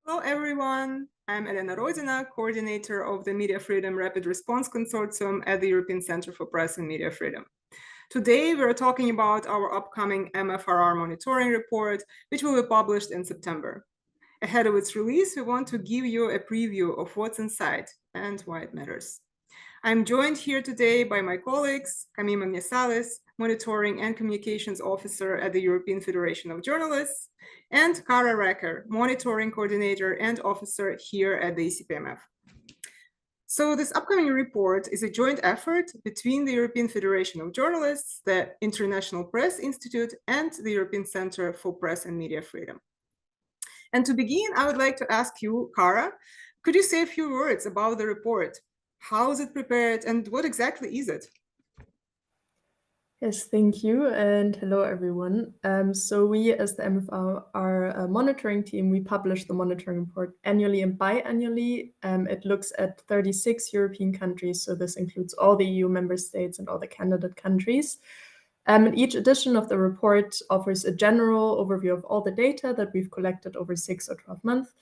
Hello, everyone. I'm Elena Rodina, coordinator of the Media Freedom Rapid Response Consortium at the European Center for Press and Media Freedom. Today, we're talking about our upcoming MFRR monitoring report, which will be published in September. Ahead of its release, we want to give you a preview of what's inside and why it matters. I'm joined here today by my colleagues, Camille Magnissalis, Monitoring and Communications Officer at the European Federation of Journalists, and Cara Räker, Monitoring Coordinator and Officer here at the ECPMF. So this upcoming report is a joint effort between the European Federation of Journalists, the International Press Institute, and the European Center for Press and Media Freedom. And to begin, I would like to ask you, Cara, could you say a few words about the report? How is it prepared and what exactly is it? Yes, thank you, and hello everyone. So we, as the MFRR monitoring team, we publish the monitoring report annually and biannually. It looks at 36 European countries, so this includes all the EU member states and all the candidate countries. And each edition of the report offers a general overview of all the data that we've collected over 6 or 12 months.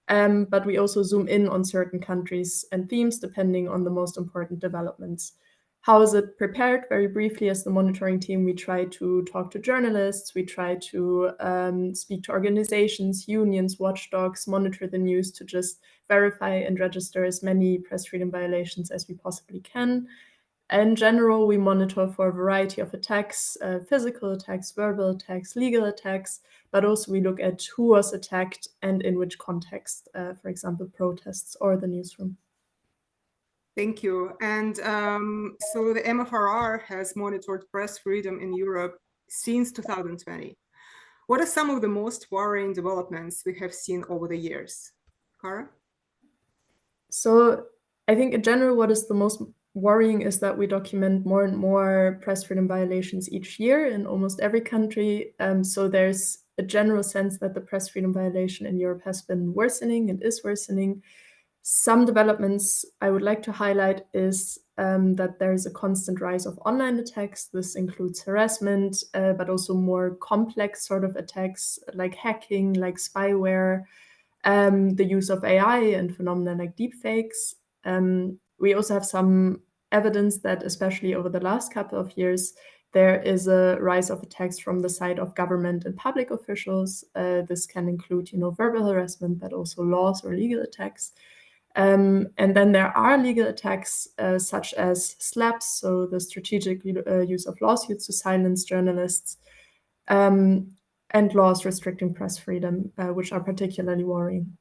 But we also zoom in on certain countries and themes depending on the most important developments. How is it prepared? Very briefly, as the monitoring team, we try to talk to journalists, we try to speak to organizations, unions, watchdogs, monitor the news to just verify and register as many press freedom violations as we possibly can. In general, we monitor for a variety of attacks, physical attacks, verbal attacks, legal attacks, but also we look at who was attacked and in which context, for example, protests or the newsroom. Thank you. And so the MFRR has monitored press freedom in Europe since 2020. What are some of the most worrying developments we have seen over the years? Cara? So I think in general, what is the most worrying is that we document more and more press freedom violations each year in almost every country. So there's a general sense that the press freedom violation in Europe has been worsening and is worsening. Some developments I would like to highlight is that there is a constant rise of online attacks. This includes harassment, but also more complex sort of attacks like hacking, like spyware, the use of AI and phenomena like deepfakes. We also have some evidence that, especially over the last couple of years, there is a rise of attacks from the side of government and public officials. This can include, verbal harassment, but also laws or legal attacks. And then there are legal attacks such as slaps, so the strategic use of lawsuits to silence journalists, and laws restricting press freedom, which are particularly worrying.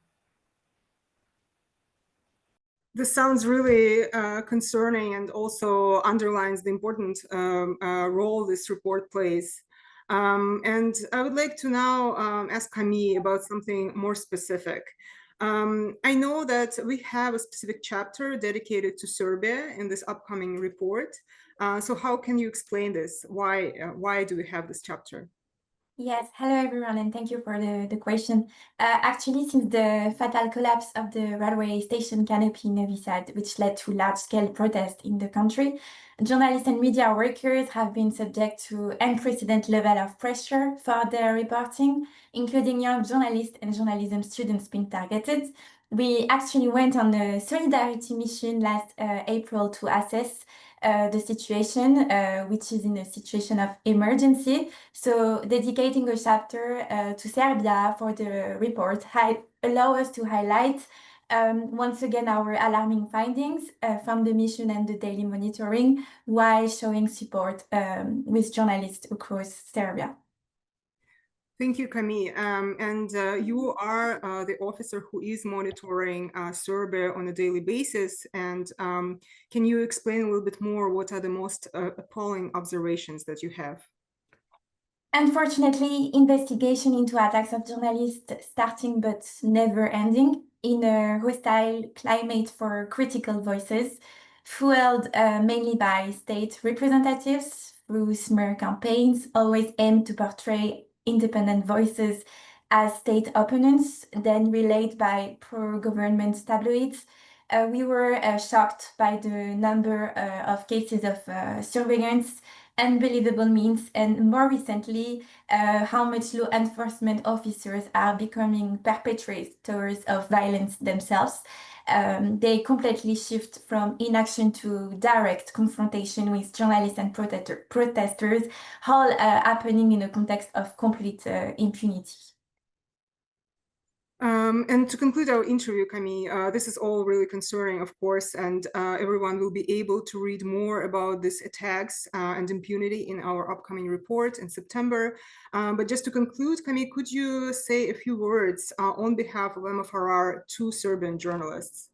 This sounds really concerning and also underlines the important role this report plays. And I would like to now ask Camille about something more specific. I know that we have a specific chapter dedicated to Serbia in this upcoming report. So how can you explain this? Why do we have this chapter? Yes, hello everyone, and thank you for the question. Actually, since the fatal collapse of the railway station canopy in Novi Sad, which led to large-scale protests in the country, journalists and media workers have been subject to unprecedented level of pressure for their reporting, including young journalists and journalism students being targeted. We actually went on a solidarity mission last April to assess the situation, which is in a situation of emergency. So dedicating a chapter to Serbia for the report allow us to highlight once again our alarming findings from the mission and the daily monitoring while showing support with journalists across Serbia. Thank you, Camille. And you are the officer who is monitoring Serbia on a daily basis. And can you explain a little bit more what are the most appalling observations that you have? Unfortunately, investigation into attacks of journalists starting but never ending in a hostile climate for critical voices, fueled mainly by state representatives through smear campaigns, always aimed to portray independent voices as state opponents, then relayed by pro-government tabloids. We were shocked by the number of cases of surveillance unbelievable means, and more recently, how much law enforcement officers are becoming perpetrators of violence themselves. They completely shift from inaction to direct confrontation with journalists and protesters, all happening in a context of complete impunity. And to conclude our interview, Camille, this is all really concerning, of course, and everyone will be able to read more about these attacks and impunity in our upcoming report in September. But just to conclude, Camille, could you say a few words on behalf of MFRR to Serbian journalists?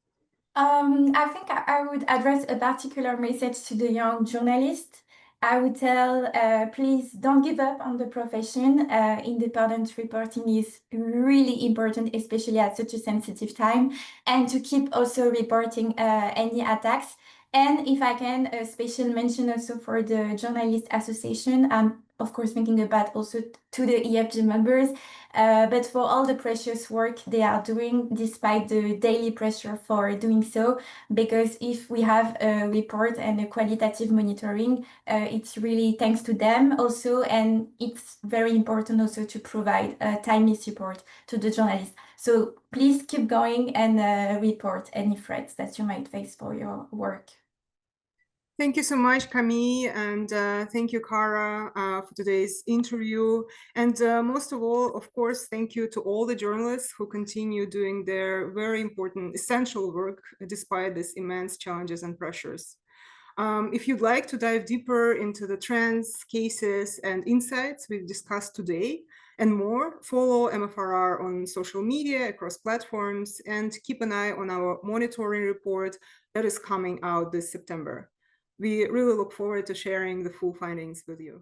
I think I would address a particular message to the young journalists. I would tell, please don't give up on the profession. Independent reporting is really important, especially at such a sensitive time, and to keep also reporting any attacks. And if I can, a special mention also for the Journalist Association. I'm of course thinking about also to the EFG members, but for all the precious work they are doing despite the daily pressure for doing so, because if we have a report and a qualitative monitoring, it's really thanks to them also, and it's very important also to provide timely support to the journalists. So please keep going and report any threats that you might face for your work. Thank you so much, Camille, and thank you, Cara, for today's interview. And most of all, of course, thank you to all the journalists who continue doing their very important, essential work despite these immense challenges and pressures. If you'd like to dive deeper into the trends, cases, and insights we've discussed today and more, follow MFRR on social media across platforms and keep an eye on our monitoring report that is coming out this September. We really look forward to sharing the full findings with you.